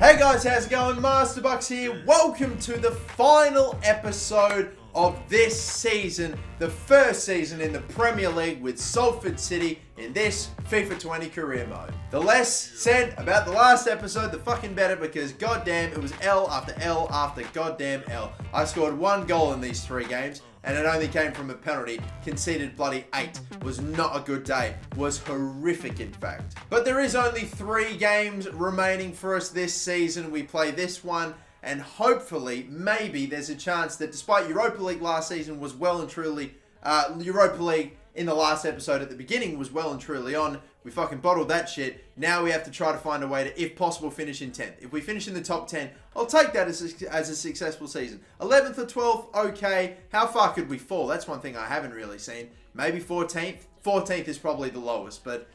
Hey guys, how's it going? Master Bucks here. Welcome to the final episode of this season, the first season in the Premier League with Salford City in this FIFA 20 career mode. The less said about the last episode, the fucking better, because goddamn, it was L after L after goddamn L. I scored 1 goal in these 3 games, and it only came from a penalty, conceded bloody 8. Was not a good day. Was horrific, in fact. But there is only 3 games remaining for us this season. We play this one, and hopefully, maybe there's a chance that despite Europa League last season was well and truly, Europa League in the last episode at the beginning was well and truly on. We fucking bottled that shit. Now we have to try to find a way to, if possible, finish in 10th. If we finish in the top 10, I'll take that as a successful season. 11th or 12th, okay. How far could we fall? That's one thing I haven't really seen. Maybe 14th. 14th is probably the lowest, but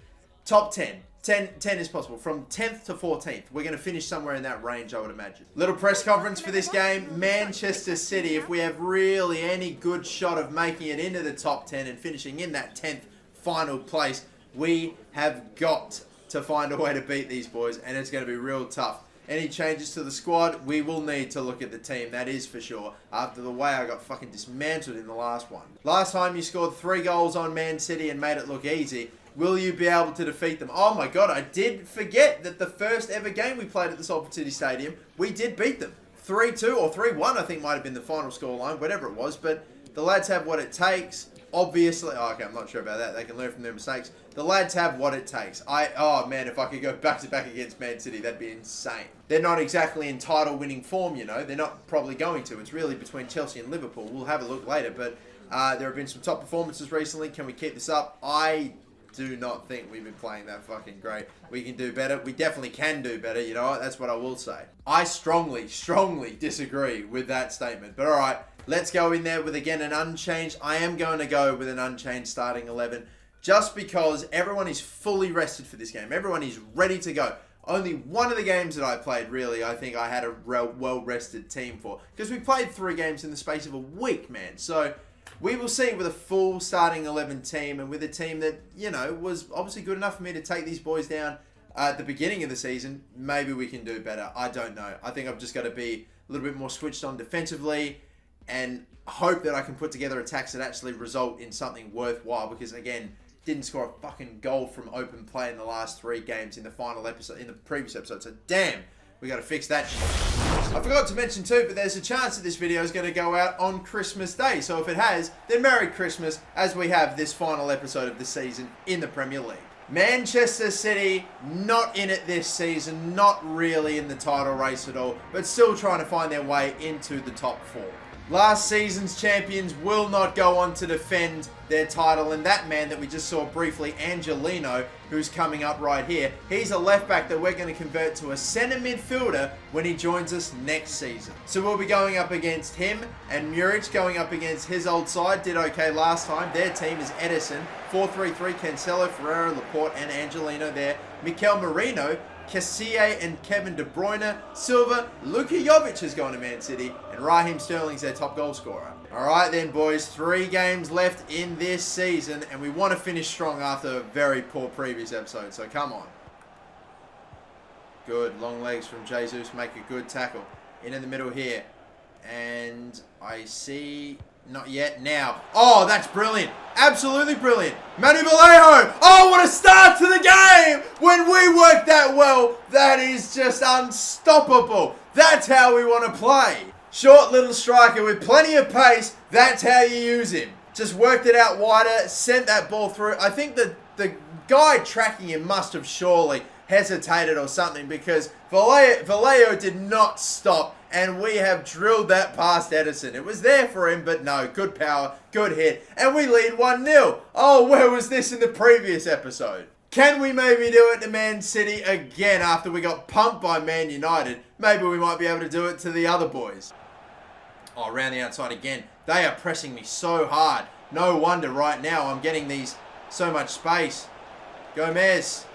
top 10. 10 is possible. From 10th to 14th. We're going to finish somewhere in that range, I would imagine. Little press conference for this game. Manchester City, if we have really any good shot of making it into the top 10 and finishing in that 10th final place, we have got to find a way to beat these boys, and it's going to be real tough. Any changes to the squad? We will need to look at the team, that is for sure, after the way I got fucking dismantled in the last one. Last time you scored 3 goals on Man City and made it look easy. Will you be able to defeat them? Oh my god, I did forget that the first ever game we played at the Salford City Stadium, we did beat them. 3-2 or 3-1 I think might have been the final scoreline, whatever it was, but the lads have what it takes. Obviously, okay, I'm not sure about that. They can learn from their mistakes. The lads have what it takes. Oh man, if I could go back to back against Man City, that'd be insane. They're not exactly in title winning form, you know. They're not probably going to. It's really between Chelsea and Liverpool. We'll have a look later, but there have been some top performances recently. Can we keep this up? I do not think we've been playing that fucking great. We can do better. We definitely can do better, you know. That's what I will say. I strongly disagree with that statement. But alright, let's go in there with, again, an unchanged. I am going to go with an unchanged starting 11. Just because everyone is fully rested for this game. Everyone is ready to go. Only one of the games that I played, really, I think I had a well-rested team for. Because we played 3 games in the space of a week, man. So we will see with a full starting 11 team, and with a team that, you know, was obviously good enough for me to take these boys down at the beginning of the season. Maybe we can do better. I don't know. I think I've just got to be a little bit more switched on defensively and hope that I can put together attacks that actually result in something worthwhile, because, again, didn't score a fucking goal from open play in the last 3 games in the final episode, in the previous episode. So, damn, we got to fix that shit. I forgot to mention too, but there's a chance that this video is going to go out on Christmas Day. So if it has, then Merry Christmas, as we have this final episode of the season in the Premier League. Manchester City, not in it this season, not really in the title race at all, but still trying to find their way into the top 4. Last season's champions will not go on to defend their title, and that man that we just saw briefly, Angelino, who's coming up right here, he's a left back that we're going to convert to a centre midfielder when he joins us next season. So we'll be going up against him, and Muric going up against his old side, did okay last time. Their team is Edison, 4-3-3, Cancelo, Ferreira, Laporte, and Angelino there. Mikel Merino, Casillas and Kevin De Bruyne, Silva, Luka Jovic has gone to Man City, and Raheem Sterling's their top goal scorer. Alright then, boys, 3 games left in this season, and we want to finish strong after a very poor previous episode, so come on. Good, long legs from Jesus, make a good tackle. In the middle here, and I see... Not yet. Now. Oh, that's brilliant. Absolutely brilliant. Manu Vallejo. Oh, what a start to the game. When we work that well, that is just unstoppable. That's how we want to play. Short little striker with plenty of pace. That's how you use him. Just worked it out wider. Sent that ball through. I think the guy tracking him must have surely hesitated or something, because Vallejo did not stop, and we have drilled that past Edison. It was there for him, but no, good power, good hit, and we lead 1-0. Oh, where was this in the previous episode? Can we maybe do it to Man City again after we got pumped by Man United? Maybe we might be able to do it to the other boys. Oh, around the outside again. They are pressing me so hard. No wonder right now I'm getting these so much space. Gomez.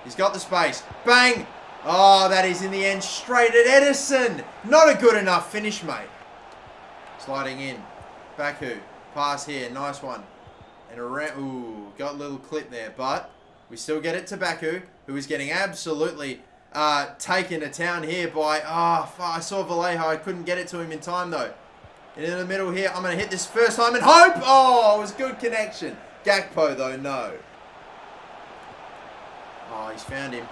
He's got the space. Bang! Oh, that is in the end straight at Edison. Not a good enough finish, mate. Sliding in. Baku. Pass here. Nice one. And around. Ooh, got a little clip there. But we still get it to Baku, who is getting absolutely taken to town here by... I saw Vallejo. I couldn't get it to him in time, though. In the middle here. I'm going to hit this first time and hope. Oh, it was good connection. Gakpo, though, no. Oh, he's found him.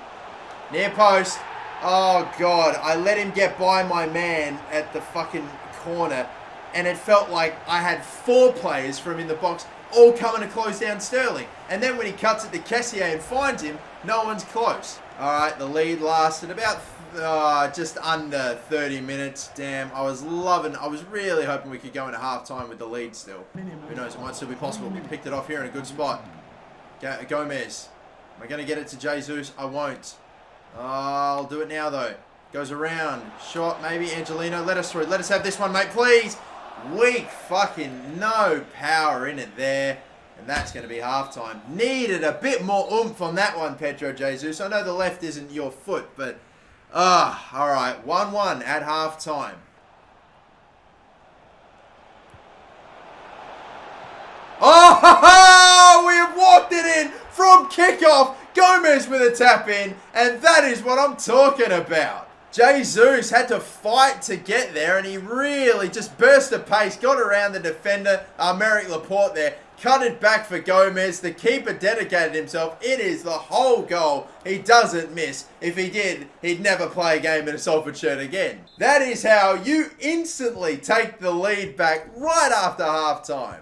Near post. Oh, God. I let him get by my man at the fucking corner. And it felt like I had 4 players from in the box all coming to close down Sterling. And then when he cuts it to Kessié and finds him, no one's close. All right, the lead lasted about just under 30 minutes. Damn, I was really hoping we could go into half-time with the lead still. Who knows, it might still be possible. We picked it off here in a good spot. Gomez. Am I going to get it to Jesus? I won't. I'll do it now, though. Goes around. Shot, maybe. Angelino, let us through. Let us have this one, mate, please. Weak fucking no power in it there. And that's going to be halftime. Needed a bit more oomph on that one, Pedro Jesus. I know the left isn't your foot, but... alright. 1-1 at halftime. Oh, we have walked it in from kickoff. Gomez with a tap in. And that is what I'm talking about. Jesus had to fight to get there, and he really just burst the pace, got around the defender, Merrick Laporte there, cut it back for Gomez. The keeper dedicated himself. It is the whole goal. He doesn't miss. If he did, he'd never play a game in a Salford shirt again. That is how you instantly take the lead back right after half-time.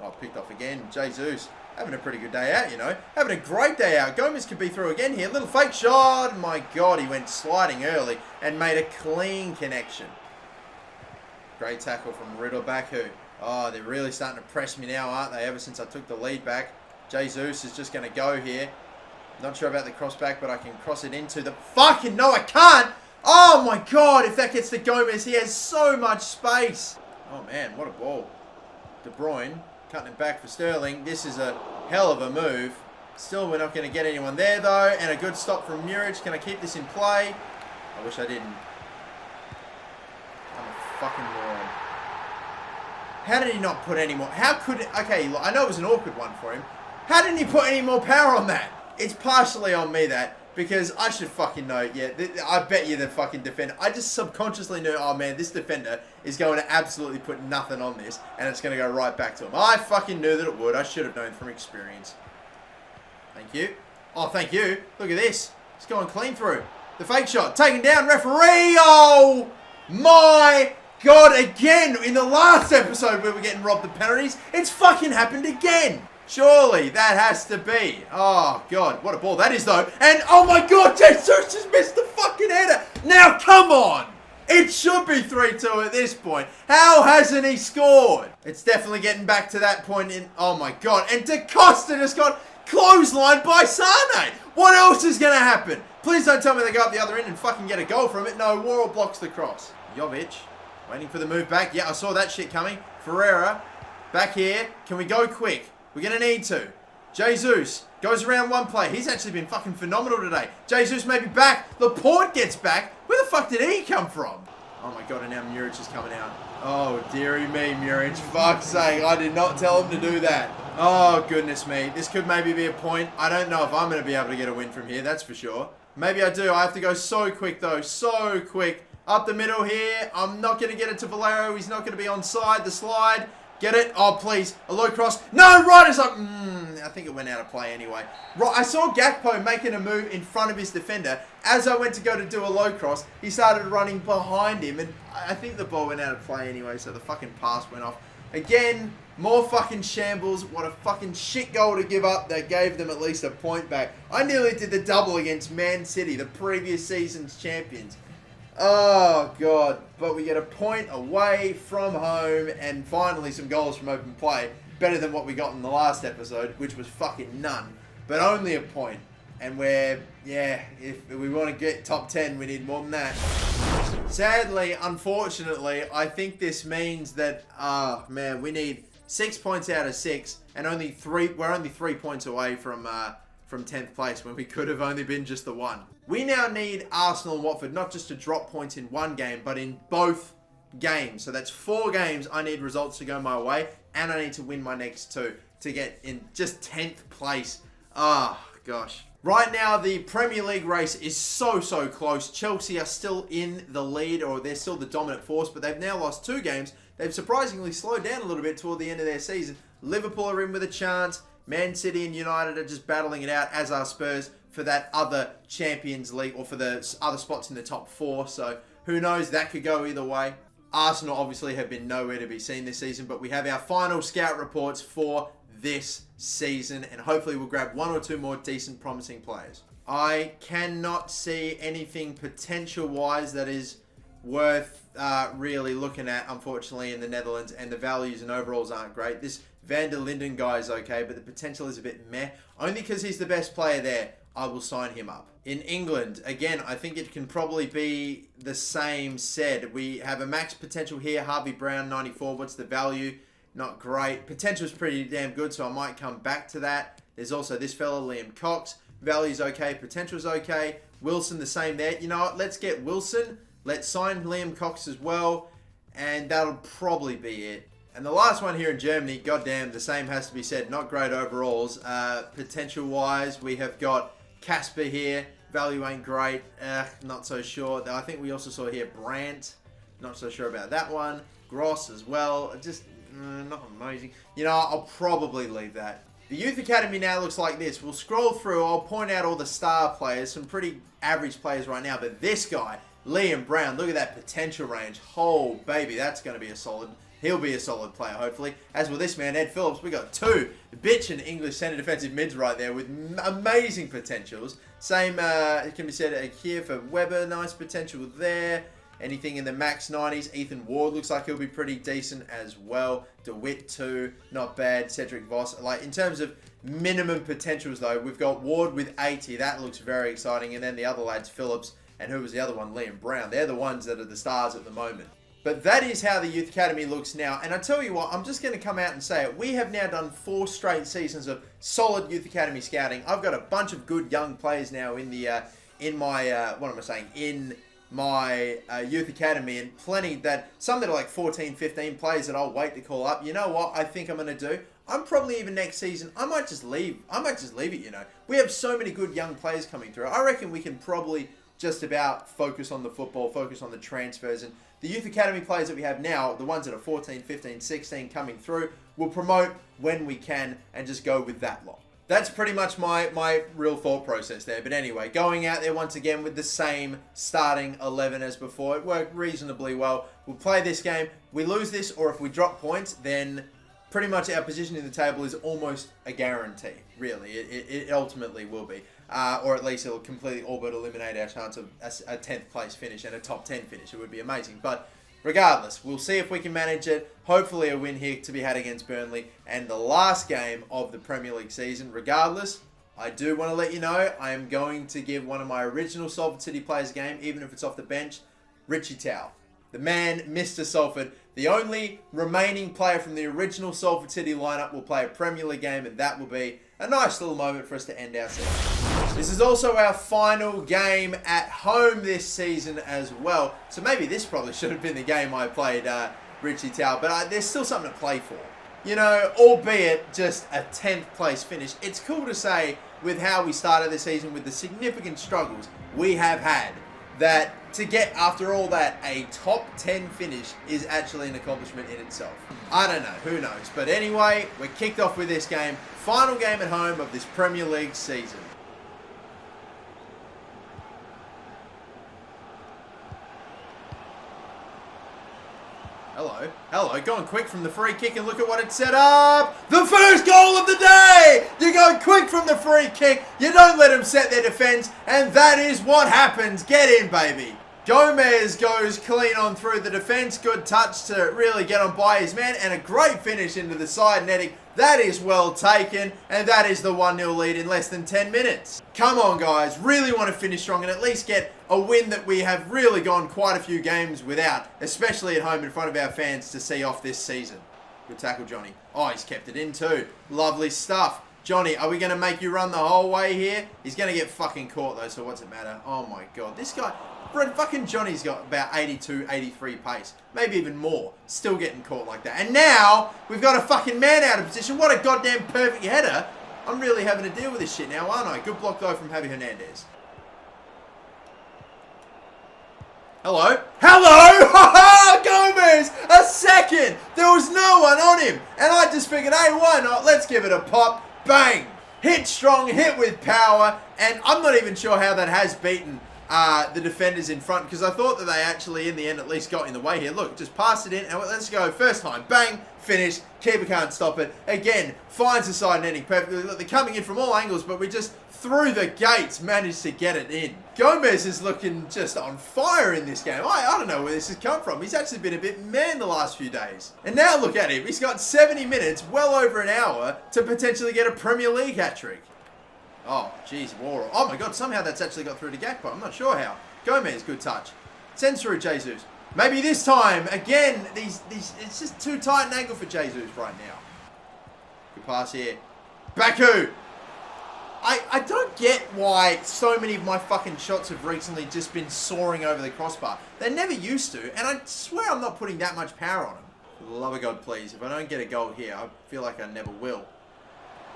Oh, picked off again. Jesus. Having a pretty good day out, you know. Having a great day out. Gomez could be through again here. Little fake shot. My God, he went sliding early and made a clean connection. Great tackle from Riddlebaku. Oh, they're really starting to press me now, aren't they? Ever since I took the lead back. Jesus is just going to go here. Not sure about the cross back, but I can cross it into the... Fucking no, I can't! Oh, my God. If that gets to Gomez, he has so much space. Oh, man, what a ball. De Bruyne. Cutting it back for Sterling. This is a hell of a move. Still, we're not going to get anyone there, though. And a good stop from Muric. Can I keep this in play? I wish I didn't. I'm a fucking moron. How did he not put any more? How could it? Okay, I know it was an awkward one for him. How didn't he put any more power on that? It's partially on me, that. Because I should fucking know, yeah, I bet you the fucking defender. I just subconsciously knew, oh man, this defender is going to absolutely put nothing on this, and it's going to go right back to him. I fucking knew that it would. I should have known from experience. Thank you. Oh, thank you. Look at this. It's going clean through. The fake shot. Taken down, referee. Oh, my God. Again, in the last episode where we're getting robbed of penalties, it's fucking happened again. Surely that has to be. Oh, God. What a ball that is, though. And, oh, my God, Jesus just missed the fucking header. Now, come on. It should be 3-2 at this point. How hasn't he scored? It's definitely getting back to that point in... Oh, my God. And Da Costa just got clotheslined by Sane. What else is going to happen? Please don't tell me they go up the other end and fucking get a goal from it. No, Worrell blocks the cross. Jovic waiting for the move back. Yeah, I saw that shit coming. Ferreira back here. Can we go quick? We're going to need to. Jesus goes around one play. He's actually been fucking phenomenal today. Jesus may be back. Laporte gets back. Where the fuck did he come from? Oh my God, and now Muric is coming out. Oh, dearie me, Muric. Fuck's sake, I did not tell him to do that. Oh, goodness me. This could maybe be a point. I don't know if I'm going to be able to get a win from here, that's for sure. Maybe I do. I have to go so quick, though. So quick. Up the middle here. I'm not going to get it to Valero. He's not going to be onside. The slide. Get it? Oh, please. A low cross. No, right as up. I think it went out of play anyway. Right, I saw Gakpo making a move in front of his defender. As I went to go to do a low cross, he started running behind him. And I think the ball went out of play anyway, so the fucking pass went off. Again, more fucking shambles. What a fucking shit goal to give up that gave them at least a point back. I nearly did the double against Man City, the previous season's champions. Oh, God. But we get a point away from home and finally some goals from open play. Better than what we got in the last episode, which was fucking none. But only a point. And we're, yeah, if we want to get top 10, we need more than that. Sadly, unfortunately, I think this means that, man, we need 6 points out of 6 and we're only 3 points away from 10th place when we could have only been just the one. We now need Arsenal and Watford not just to drop points in one game, but in both games. So that's 4 games I need results to go my way, and I need to win my next 2 to get in just 10th place. Oh, gosh. Right now, the Premier League race is so close. Chelsea are still in the lead, or they're still the dominant force, but they've now lost 2 games. They've surprisingly slowed down a little bit toward the end of their season. Liverpool are in with a chance. Man City and United are just battling it out, as are Spurs, for that other Champions League, or for the other spots in the top 4. So who knows, that could go either way. Arsenal obviously have been nowhere to be seen this season, but we have our final scout reports for this season, and hopefully we'll grab 1 or 2 more decent, promising players. I cannot see anything potential-wise that is worth really looking at, unfortunately, in the Netherlands, and the values and overalls aren't great. This Van der Linden guy is okay, but the potential is a bit meh. Only because he's the best player there, I will sign him up. In England, again, I think it can probably be the same said. We have a max potential here. Harvey Brown, 94. What's the value? Not great. Potential's pretty damn good, so I might come back to that. There's also this fella, Liam Cox. Value's okay. Potential's okay. Wilson, the same there. You know what? Let's get Wilson. Let's sign Liam Cox as well. And that'll probably be it. And the last one here in Germany, goddamn, the same has to be said. Not great overalls. Potential-wise, we have got Casper here. Value ain't great. Not so sure. I think we also saw here Brandt. Not so sure about that one. Gross as well. Just not amazing. You know, I'll probably leave that. The Youth Academy now looks like this. We'll scroll through. I'll point out all the star players. Some pretty average players right now. But this guy, Liam Brown, look at that potential range. Oh, baby, that's going to be a solid... He'll be a solid player, hopefully. As with this man, Ed Phillips, we got 2 bitchin' English centre defensive mids right there with amazing potentials. Same, it can be said here for Weber, nice potential there. Anything in the max 90s. Ethan Ward looks like he'll be pretty decent as well. DeWitt too, not bad. Cedric Voss. Like, in terms of minimum potentials though, we've got Ward with 80. That looks very exciting. And then the other lads, Phillips, and who was the other one? Liam Brown. They're the ones that are the stars at the moment. But that is how the Youth Academy looks now. And I tell you what, I'm just going to come out and say it. We have now done 4 straight seasons of solid Youth Academy scouting. I've got a bunch of good young players now in the in my Youth Academy, and plenty that, some that are like 14, 15 players that I'll wait to call up. You know what I think I'm going to do? I'm probably even next season, I might just leave it, you know. We have so many good young players coming through. I reckon we can probably just about focus on the football, focus on the transfers, and the Youth Academy players that we have now, the ones that are 14, 15, 16 coming through, we'll promote when we can and just go with that lot. That's pretty much my real thought process there. But anyway, going out there once again with the same starting 11 as before. It worked reasonably well. We'll play this game. We lose this, or if we drop points, then pretty much our position in the table is almost a guarantee. Really, it ultimately will be. Or at least it'll completely all but eliminate our chance of a 10th place finish and a top 10 finish. It would be amazing. But regardless, we'll see if we can manage it. Hopefully a win here to be had against Burnley. And the last game of the Premier League season. Regardless, I do want to let you know, I am going to give one of my original Salford City players a game, even if it's off the bench, Richie Towell. The man, Mr. Salford. The only remaining player from the original Salford City lineup will play a Premier League game, and that will be a nice little moment for us to end our season. This is also our final game at home this season as well. So maybe this probably should have been the game I played Richie Towell, but there's still something to play for. You know, albeit just a 10th place finish. It's cool to say, with how we started the season, with the significant struggles we have had, that to get, after all that, a top 10 finish is actually an accomplishment in itself. I don't know, who knows. But anyway, we're kicked off with this game. Final game at home of this Premier League season. Hello, going quick from the free kick, and look at what it set up. The first goal of the day! You go quick from the free kick, you don't let them set their defence, and that is what happens. Get in, baby. Gomez goes clean on through the defence. Good touch to really get on by his man, and a great finish into the side netting. That is well taken, and that is the 1-0 lead in less than 10 minutes. Come on, guys. Really want to finish strong and at least get a win that we have really gone quite a few games without, especially at home in front of our fans, to see off this season. Good tackle, Johnny. Oh, he's kept it in too. Lovely stuff. Johnny, are we going to make you run the whole way here? He's going to get fucking caught though, so what's it matter? Oh my God. This guy, fucking Johnny's got about 82, 83 pace. Maybe even more. Still getting caught like that. And now, we've got a fucking man out of position. What a goddamn perfect header. I'm really having to deal with this shit now, aren't I? Good block, though, from Javi Hernandez. Hello? Hello! Gomez! A second! There was no one on him. And I just figured, hey, why not? Let's give it a pop. Bang! Hit strong, hit with power. And I'm not even sure how that has beaten the defenders in front, because I thought that they actually, in the end, at least got in the way here. Look, just pass it in, and let's go. First time. Bang! Finish. Keeper can't stop it. Again, finds the side netting perfectly. Look, they're coming in from all angles, but we just, through the gates, managed to get it in. Gomez is looking just on fire in this game. I don't know where this has come from. He's actually been a bit man the last few days. And now look at him. He's got 70 minutes, well over an hour, to potentially get a Premier League hat-trick. Oh, jeez, War. Oh my God, somehow that's actually got through to Gakpo. I'm not sure how. Gomez, good touch. Sends through Jesus. Maybe this time, again, it's just too tight an angle for Jesus right now. Good pass here. Baku! I don't get why so many of my fucking shots have recently just been soaring over the crossbar. They never used to, and I swear I'm not putting that much power on them. For the love of God, please. If I don't get a goal here, I feel like I never will.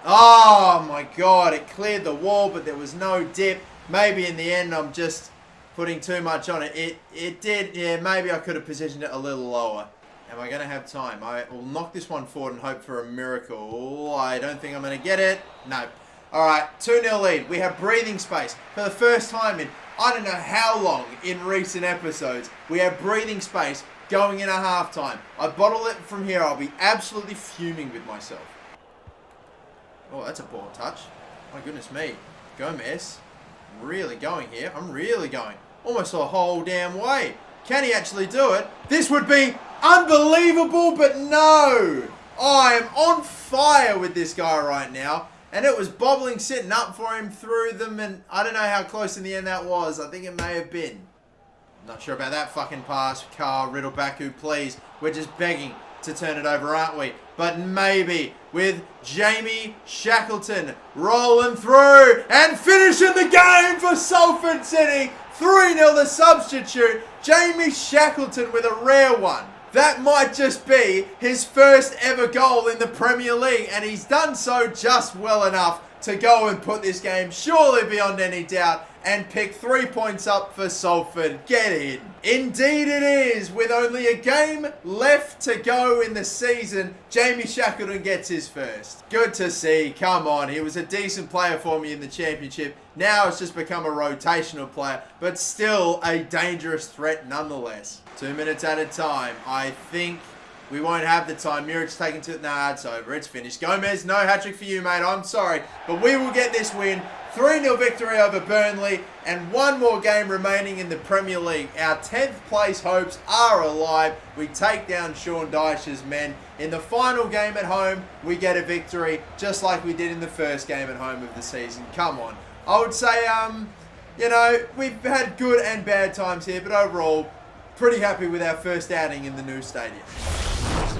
Oh my God, it cleared the wall, but there was no dip. Maybe in the end I'm just putting too much on it. It did, yeah, maybe I could have positioned it a little lower. Am I going to have time? I will knock this one forward and hope for a miracle. I don't think I'm going to get it. No. Alright, 2-0 lead. We have breathing space. For the first time in, I don't know how long in recent episodes, we have breathing space going in a halftime. I bottle it from here, I'll be absolutely fuming with myself. Oh, that's a poor touch. My goodness me. Gomez. I'm really going here. I'm really going. Almost the whole damn way. Can he actually do it? This would be unbelievable, but no. I am on fire with this guy right now. And it was bobbling, sitting up for him through them. And I don't know how close in the end that was. I think it may have been. Not sure about that fucking pass. Carl, Riddle, Baku, please. We're just begging to turn it over, aren't we? But maybe with Jamie Shackleton rolling through and finishing the game for Salford City. 3-0 the substitute. Jamie Shackleton with a rare one. That might just be his first ever goal in the Premier League, and he's done so just well enough to go and put this game surely beyond any doubt and pick 3 points up for Salford. Get in. Indeed it is. With only a game left to go in the season, Jamie Shackleton gets his first. Good to see. Come on. He was a decent player for me in the Championship. Now it's just become a rotational player, but still a dangerous threat nonetheless. 2 minutes at a time. I think we won't have the time. Muric's taken to it. Nah, it's over. It's finished. Gomez, no hat-trick for you, mate. I'm sorry. But we will get this win. 3-0 victory over Burnley. And one more game remaining in the Premier League. Our 10th place hopes are alive. We take down Sean Dyche's men. In the final game at home, we get a victory. Just like we did in the first game at home of the season. Come on. I would say, you know, we've had good and bad times here. But overall, pretty happy with our first outing in the new stadium.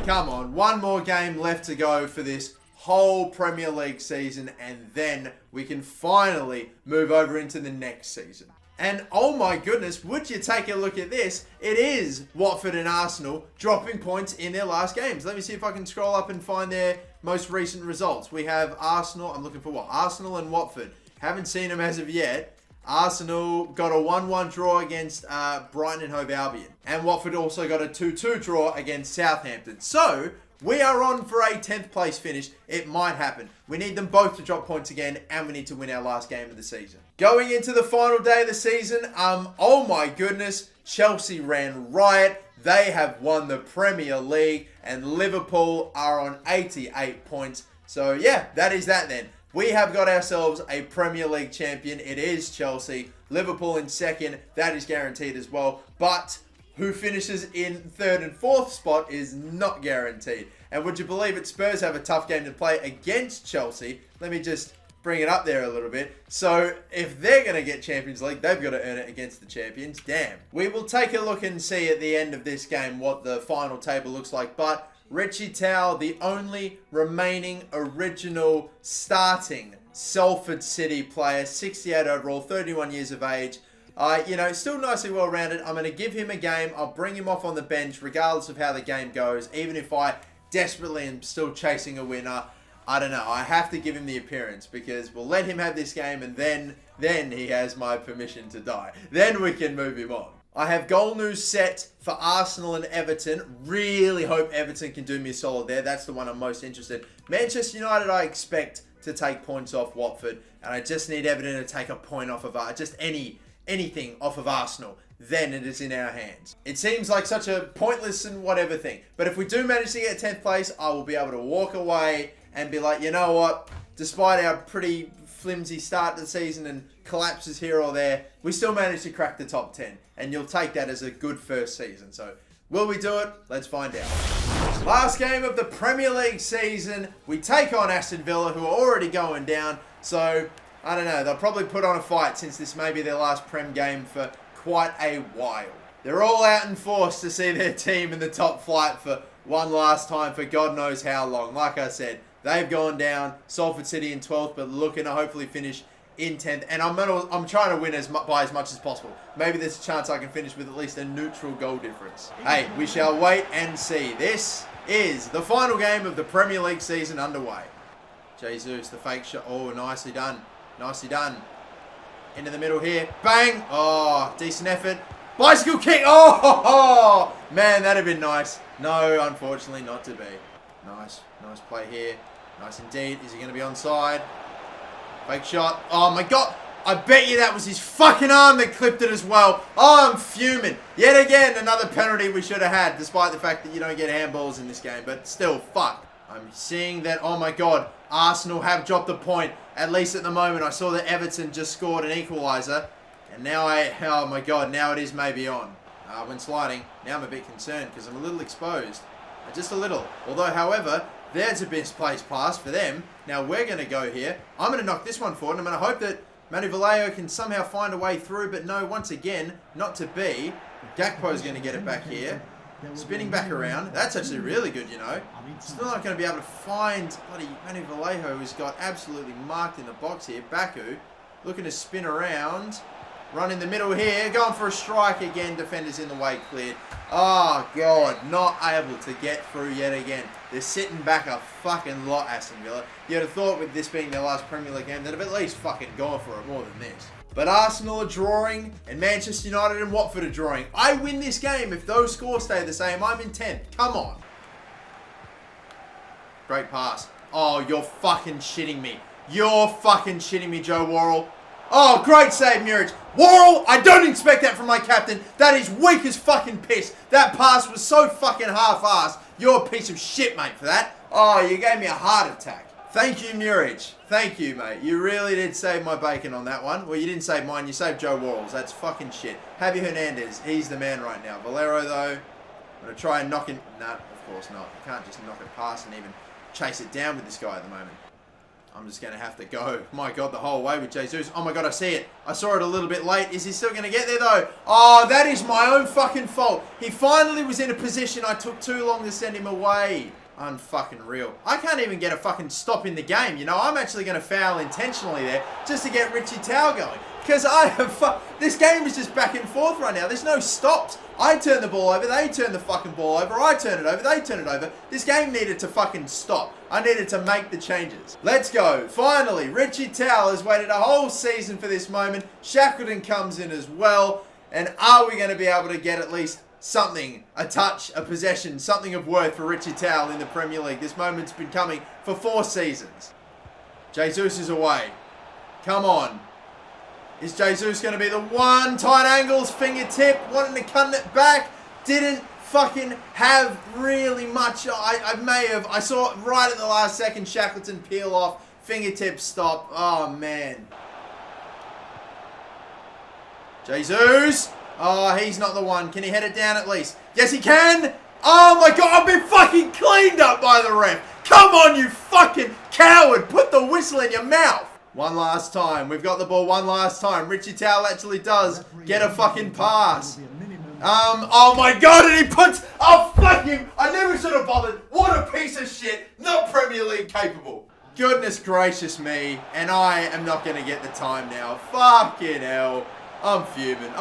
Come on, one more game left to go for this whole Premier League season, and then we can finally move over into the next season. And oh my goodness, would you take a look at this? It is Watford and Arsenal dropping points in their last games. Let me see if I can scroll up and find their most recent results. We have Arsenal, I'm looking for what? Arsenal and Watford. Haven't seen them as of yet. Arsenal got a 1-1 draw against Brighton and Hove Albion. And Watford also got a 2-2 draw against Southampton. So, we are on for a 10th place finish. It might happen. We need them both to drop points again, and we need to win our last game of the season. Going into the final day of the season, oh my goodness, Chelsea ran riot. They have won the Premier League, and Liverpool are on 88 points. So yeah, that is that then. We have got ourselves a Premier League champion. It is Chelsea. Liverpool in second. That is guaranteed as well. But who finishes in third and fourth spot is not guaranteed. And would you believe it, Spurs have a tough game to play against Chelsea. Let me just bring it up there a little bit. So if they're going to get Champions League, they've got to earn it against the champions. Damn. We will take a look and see at the end of this game what the final table looks like. But Richie Towell, the only remaining original starting Salford City player, 68 overall, 31 years of age. You know, still nicely well-rounded. I'm going to give him a game. I'll bring him off on the bench regardless of how the game goes. Even if I desperately am still chasing a winner. I don't know. I have to give him the appearance because we'll let him have this game and then he has my permission to die. Then we can move him on. I have goal news set for Arsenal and Everton. Really hope Everton can do me a solid there. That's the one I'm most interested in. Manchester United, I expect to take points off Watford. And I just need Everton to take a point off of just anything off of Arsenal. Then it is in our hands. It seems like such a pointless and whatever thing. But if we do manage to get 10th place, I will be able to walk away and be like, you know what? Despite our pretty flimsy start to the season and collapses here or there, we still managed to crack the top 10. And you'll take that as a good first season. So, will we do it? Let's find out. Last game of the Premier League season. We take on Aston Villa, who are already going down. So, I don't know. They'll probably put on a fight since this may be their last Prem game for quite a while. They're all out in force to see their team in the top flight for one last time for God knows how long. Like I said, they've gone down. Salford City in 12th, but looking to hopefully finish in 10th. And I'm trying to win by as much as possible. Maybe there's a chance I can finish with at least a neutral goal difference. Hey, we shall wait and see. This is the final game of the Premier League season underway. Jesus, the fake shot. Oh, nicely done. Nicely done. Into the middle here. Bang! Oh, decent effort. Bicycle kick! Oh, man, that'd have been nice. No, unfortunately, not to be. Nice play here. Nice indeed. Is he going to be onside? Fake shot. Oh, my God. I bet you that was his fucking arm that clipped it as well. Oh, I'm fuming. Yet again, another penalty we should have had, despite the fact that you don't get handballs in this game. But still, fuck. I'm seeing that, oh, my God, Arsenal have dropped a point. At least at the moment, I saw that Everton just scored an equaliser. And now oh, my God, now it is maybe on. When sliding, now I'm a bit concerned because I'm a little exposed. Just a little. Although, however, there's a misplaced pass for them. Now we're going to go here. I'm going to knock this one forward. And I'm going to hope that Manu Vallejo can somehow find a way through. But no, once again, not to be. Gakpo's going to get it back here. Spinning back around. That's actually really good, you know. Still not going to be able to find bloody Manu Vallejo, who's got absolutely marked in the box here. Baku looking to spin around. Run in the middle here. Going for a strike again. Defenders in the way, cleared. Oh, God. Not able to get through yet again. They're sitting back a fucking lot, Aston Villa. You'd have thought with this being their last Premier League game, they'd have at least fucking gone for it more than this. But Arsenal are drawing, and Manchester United and Watford are drawing. I win this game if those scores stay the same. I'm in 10th. Come on. Great pass. Oh, you're fucking shitting me. You're fucking shitting me, Joe Worrell. Oh, great save, Muric. Worrell, I don't expect that from my captain. That is weak as fucking piss. That pass was so fucking half-assed. You're a piece of shit, mate, for that. Oh, you gave me a heart attack. Thank you, Muric. Thank you, mate. You really did save my bacon on that one. Well, you didn't save mine. You saved Joe Worrell's. That's fucking shit. Javi Hernandez, he's the man right now. Valero, though, I'm going to try and knock him. Nah, of course not. You can't just knock it past and even chase it down with this guy at the moment. I'm just going to have to go, my God, the whole way with Jesus. Oh, my God, I see it. I saw it a little bit late. Is he still going to get there, though? Oh, that is my own fucking fault. He finally was in a position I took too long to send him away. Unfucking real. I can't even get a fucking stop in the game, you know. I'm actually going to foul intentionally there just to get Richie Tao going. Because this game is just back and forth right now. There's no stops. I turn the ball over, they turn the fucking ball over, I turn it over, they turn it over. This game needed to fucking stop. I needed to make the changes. Let's go. Finally, Richie Tao has waited a whole season for this moment. Shackleton comes in as well. And are we going to be able to get at least something, a touch, a possession, something of worth for Richie Tao in the Premier League? This moment's been coming for 4 seasons. Jesus is away. Come on. Is Jesus going to be the one? Tight angles, fingertip, wanting to cut it back. Didn't fucking have really much. I saw it right at the last second. Shackleton peel off, fingertip stop. Oh, man. Jesus. Oh, he's not the one. Can he head it down at least? Yes, he can. Oh, my God. I've been fucking cleaned up by the ref. Come on, you fucking coward. Put the whistle in your mouth. One last time. We've got the ball one last time. Richie Tao actually does get a fucking pass. Oh my God, and he puts, oh fuck him. I never should have bothered. What a piece of shit. Not Premier League capable. Goodness gracious me. And I am not going to get the time now. Fucking hell. I'm fuming.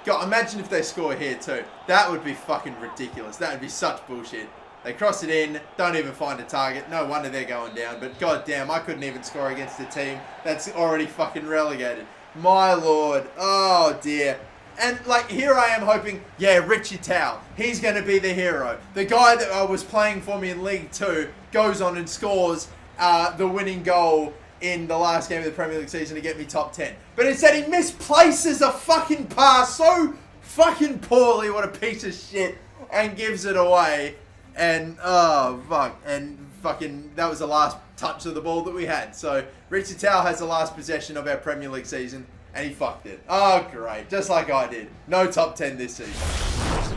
God, imagine if they score here too. That would be fucking ridiculous. That would be such bullshit. They cross it in, don't even find a target. No wonder they're going down. But goddamn, I couldn't even score against a team that's already fucking relegated. My lord. Oh dear. And like here I am hoping, yeah, Richie Towell, he's going to be the hero. The guy that was playing for me in League 2 goes on and scores the winning goal in the last game of the Premier League season to get me top 10. But instead he misplaces a fucking pass so fucking poorly, what a piece of shit, and gives it away. And, oh, fuck. And fucking, that was the last touch of the ball that we had. So, Richie Towell has the last possession of our Premier League season, and he fucked it. Oh, great. Just like I did. No top 10 this season.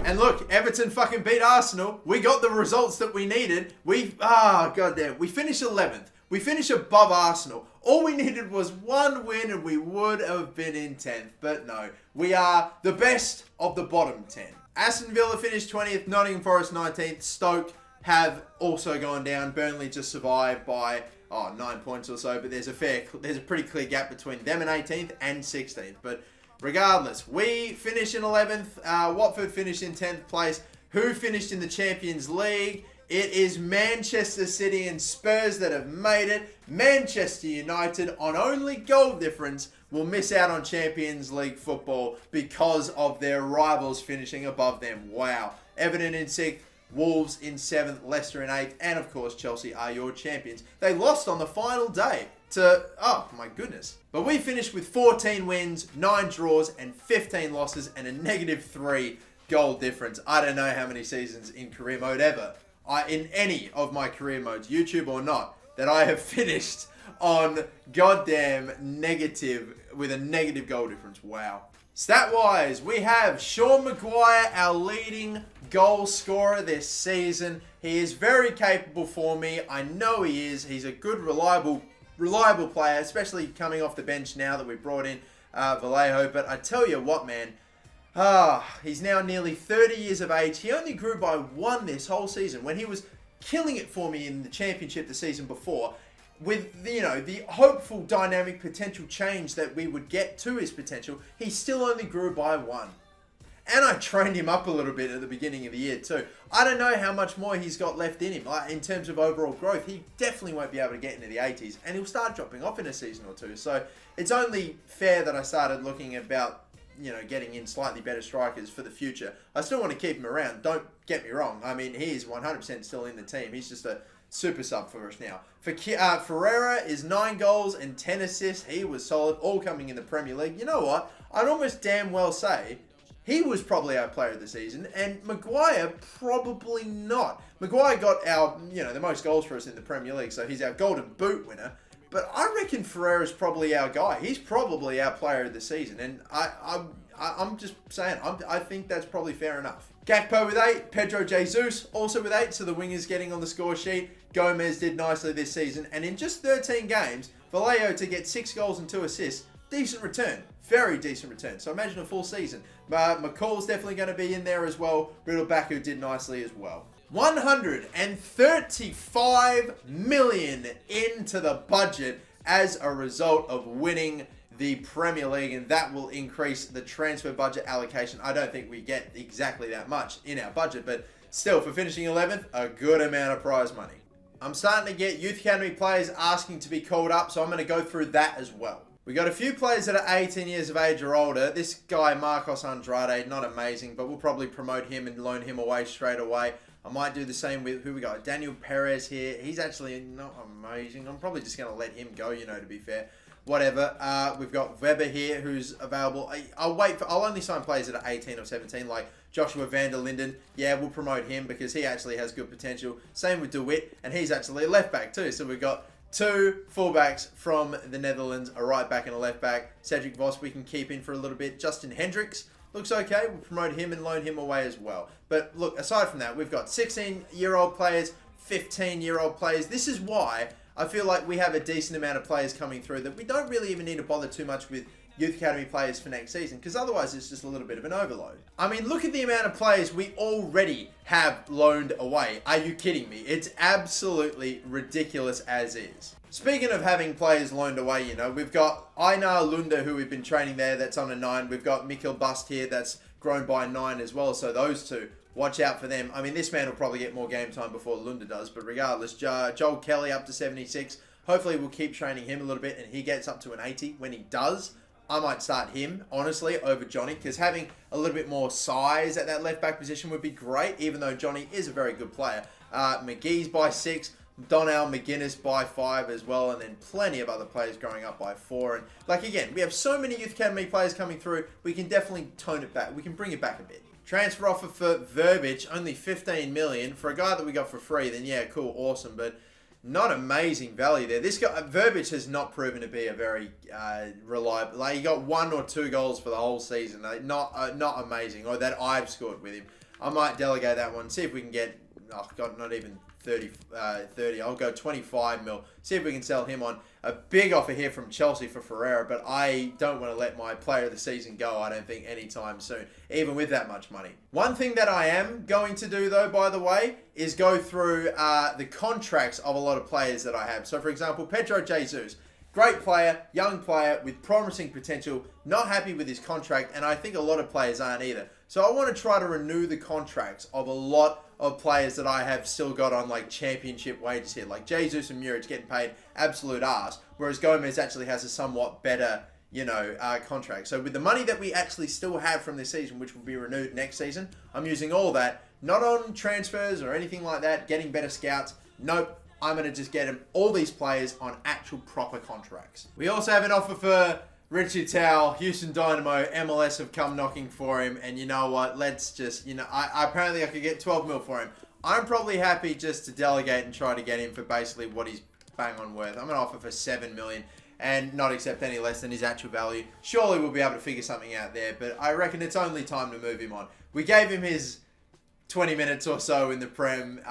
And look, Everton fucking beat Arsenal. We got the results that we needed. Goddamn. We finished 11th. We finished above Arsenal. All we needed was one win and we would have been in 10th. But no, we are the best of the bottom 10. Aston Villa finished 20th, Nottingham Forest 19th, Stoke have also gone down. Burnley just survived by 9 points or so, but there's a pretty clear gap between them and 18th and 16th. But regardless, we finish in 11th, Watford finished in 10th place. Who finished in the Champions League? It is Manchester City and Spurs that have made it. Manchester United, on only goal difference, will miss out on Champions League football because of their rivals finishing above them. Wow. Everton in 6th, Wolves in 7th, Leicester in 8th, and of course Chelsea are your champions. They lost on the final day to, oh my goodness. But we finished with 14 wins, 9 draws, and 15 losses, and a -3 goal difference. I don't know how many seasons in career mode ever, in any of my career modes, YouTube or not, that I have finished on goddamn negative, with a negative goal difference. Wow. Stat-wise, we have Sean Maguire, our leading goal scorer this season. He is very capable for me. I know he is. He's a good, reliable player, especially coming off the bench now that we brought in Vallejo. But I tell you what, man. He's now nearly 30 years of age. He only grew by 1 this whole season when he was killing it for me in the championship the season before. With, the hopeful dynamic potential change that we would get to his potential, he still only grew by 1. And I trained him up a little bit at the beginning of the year too. I don't know how much more he's got left in him. Like, in terms of overall growth, he definitely won't be able to get into the 80s. And he'll start dropping off in a season or two. So it's only fair that I started looking about, getting in slightly better strikers for the future. I still want to keep him around. Don't get me wrong. I mean, he is 100% still in the team. He's just a super sub for us now. For Ferreira is 9 goals and 10 assists. He was solid, all coming in the Premier League. You know what? I'd almost damn well say he was probably our player of the season, and Maguire probably not. Maguire got our, the most goals for us in the Premier League, so he's our Golden Boot winner. But I reckon Ferreira's probably our guy. He's probably our player of the season, and I'm just saying, I think that's probably fair enough. Gakpo with 8, Pedro Jesus also with 8, so the wingers getting on the score sheet. Gomez did nicely this season, and in just 13 games, Vallejo to get 6 goals and 2 assists, decent return. Very decent return. So imagine a full season. McCall's definitely going to be in there as well. Riddlebacker did nicely as well. 135 million into the budget as a result of winning the Premier League, and that will increase the transfer budget allocation. I don't think we get exactly that much in our budget, but still, for finishing 11th, a good amount of prize money. I'm starting to get Youth Academy players asking to be called up, so I'm going to go through that as well. We got a few players that are 18 years of age or older. This guy, Marcos Andrade, not amazing, but we'll probably promote him and loan him away straight away. I might do the same with, who we got? Daniel Perez here. He's actually not amazing. I'm probably just going to let him go, to be fair. Whatever. We've got Weber here, who's available. I'll only sign players that are 18 or 17, like Joshua van der Linden. Yeah, we'll promote him because he actually has good potential. Same with DeWitt, and he's actually a left back too. So we've got 2 fullbacks from the Netherlands, a right back and a left back. Cedric Vos we can keep in for a little bit. Justin Hendricks looks okay. We'll promote him and loan him away as well. But look, aside from that, we've got 16-year-old players, 15-year-old players. This is why I feel like we have a decent amount of players coming through that we don't really even need to bother too much with Youth Academy players for next season, because otherwise it's just a little bit of an overload. I mean, look at the amount of players we already have loaned away. Are you kidding me? It's absolutely ridiculous as is. Speaking of having players loaned away, we've got Einar Lunda, who we've been training there, that's on a 9. We've got Mikkel Bust here, that's grown by 9 as well. So those two watch out for them. I mean, this man will probably get more game time before Lunda does, but regardless, Joel Kelly up to 76. Hopefully we'll keep training him a little bit and he gets up to an 80. When he does, I might start him, honestly, over Johnny, because having a little bit more size at that left back position would be great, even though Johnny is a very good player. McGee's by 6. Donnell McGuinness by 5 as well, and then plenty of other players growing up by 4. And like again, we have so many Youth Academy players coming through, we can definitely tone it back. We can bring it back a bit. Transfer offer for Verbic, only 15 million. For a guy that we got for free, then yeah, cool, awesome, but not amazing value there. This guy, Verbic, has not proven to be a very reliable. Like, he got 1 or 2 goals for the whole season. Not amazing, or that I've scored with him. I might delegate that one, see if we can get, oh god, not even 30. I'll go 25 mil. See if we can sell him on. A big offer here from Chelsea for Ferreira, but I don't want to let my player of the season go, I don't think, anytime soon, even with that much money. One thing that I am going to do, though, by the way, is go through the contracts of a lot of players that I have. So, for example, Pedro Jesus. Great player, young player with promising potential, not happy with his contract, and I think a lot of players aren't either. So I want to try to renew the contracts of a lot of players that I have still got on like championship wages here. Like Jesus and Muric getting paid absolute arse, whereas Gomez actually has a somewhat better, contract. So with the money that we actually still have from this season, which will be renewed next season, I'm using all that, not on transfers or anything like that, getting better scouts. Nope. I'm going to just get him, all these players, on actual proper contracts. We also have an offer for Richie Towell, Houston Dynamo. MLS have come knocking for him, and you know what? Let's just, apparently I could get 12 mil for him. I'm probably happy just to delegate and try to get him for basically what he's bang on worth. I'm going to offer for 7 million and not accept any less than his actual value. Surely we'll be able to figure something out there, but I reckon it's only time to move him on. We gave him his 20 minutes or so in the Prem.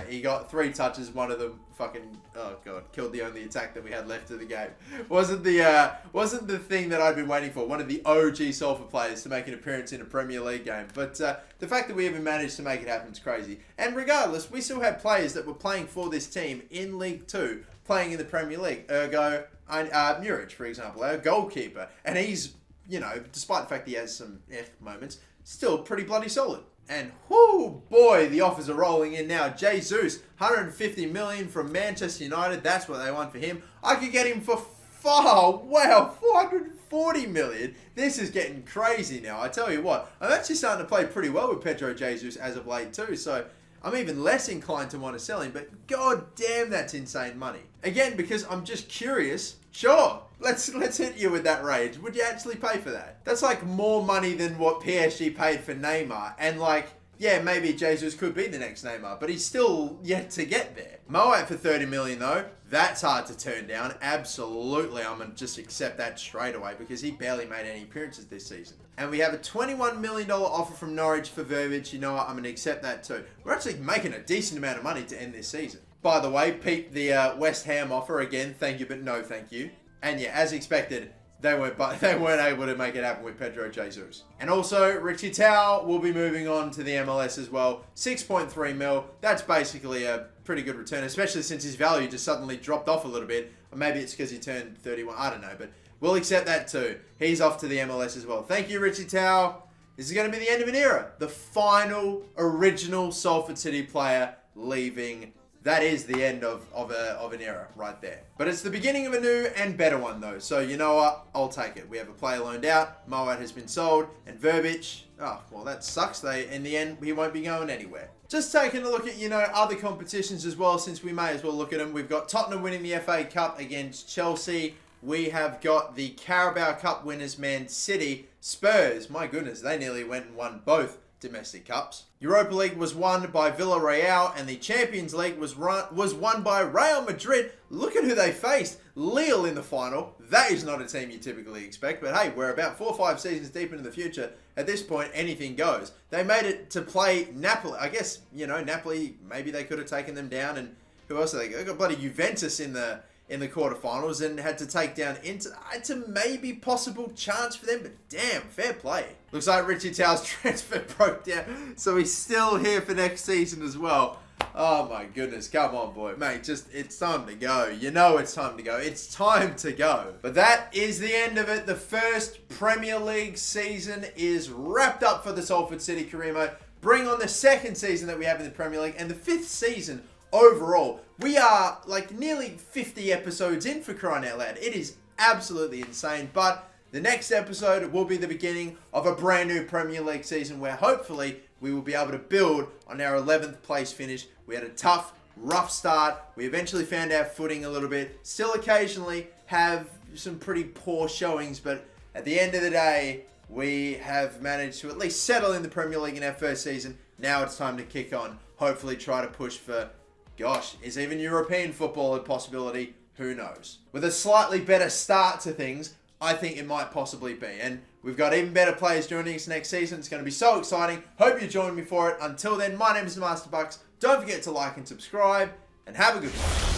He got 3 touches, one of them fucking, oh god, killed the only attack that we had left of the game. Wasn't the thing that I'd been waiting for, one of the OG Salford players to make an appearance in a Premier League game. But the fact that we even managed to make it happen is crazy. And regardless, we still have players that were playing for this team in League 2, playing in the Premier League. Ergo, Muric, for example, our goalkeeper. And he's, despite the fact that he has some moments, still pretty bloody solid. And whoo, boy, the offers are rolling in now. Jesus, 150 million from Manchester United. That's what they want for him. I could get him for 440 million. This is getting crazy now. I tell you what, I'm actually starting to play pretty well with Pedro Jesus as of late too. So I'm even less inclined to want to sell him. But god damn, that's insane money. Again, because I'm just curious. Sure, let's hit you with that rage. Would you actually pay for that? That's like more money than what PSG paid for Neymar. And like, yeah, maybe Jesus could be the next Neymar, but he's still yet to get there. Moat for 30 million though, that's hard to turn down. Absolutely, I'm going to just accept that straight away because he barely made any appearances this season. And we have a $21 million offer from Norwich for Verbic. You know what, I'm going to accept that too. We're actually making a decent amount of money to end this season. By the way, peep the West Ham offer again. Thank you, but no thank you. And yeah, as expected, they weren't able to make it happen with Pedro Jesus. And also, Richie Towell will be moving on to the MLS as well. 6.3 mil. That's basically a pretty good return, especially since his value just suddenly dropped off a little bit. Or maybe it's because he turned 31. I don't know, but we'll accept that too. He's off to the MLS as well. Thank you, Richie Towell. This is going to be the end of an era. The final original Salford City player leaving. That is the end of an era right there. But it's the beginning of a new and better one though. So you know what? I'll take it. We have a player loaned out. Moat has been sold. And Verbic, oh, well that sucks. In the end, he won't be going anywhere. Just taking a look at, other competitions as well, since we may as well look at them. We've got Tottenham winning the FA Cup against Chelsea. We have got the Carabao Cup winners, Man City. Spurs, my goodness, they nearly went and won both domestic cups. Europa League was won by Villarreal, and the Champions League was won by Real Madrid. Look at who they faced. Lille in the final. That is not a team you typically expect, but hey, we're about 4 or 5 seasons deep into the future. At this point, anything goes. They made it to play Napoli. I guess, Napoli, maybe they could have taken them down, and who else are they? They got bloody Juventus in the quarterfinals and had to take down Inter. It's a maybe possible chance for them, but damn, fair play. Looks like Richie Towell's transfer broke down, so he's still here for next season as well. Oh my goodness, come on boy. Mate, it's time to go. You know it's time to go. It's time to go. But that is the end of it. The first Premier League season is wrapped up for the Salford City career mode. Bring on the second season that we have in the Premier League and the fifth season overall. We are like nearly 50 episodes in, for crying out loud. It is absolutely insane. But the next episode will be the beginning of a brand new Premier League season where hopefully we will be able to build on our 11th place finish. We had a tough, rough start. We eventually found our footing a little bit. Still occasionally have some pretty poor showings, but at the end of the day, we have managed to at least settle in the Premier League in our first season. Now it's time to kick on. Hopefully try to push for, gosh, is even European football a possibility? Who knows? With a slightly better start to things, I think it might possibly be. And we've got even better players joining us next season. It's going to be so exciting. Hope you join me for it. Until then, my name is Master Bucks. Don't forget to like and subscribe. And have a good one.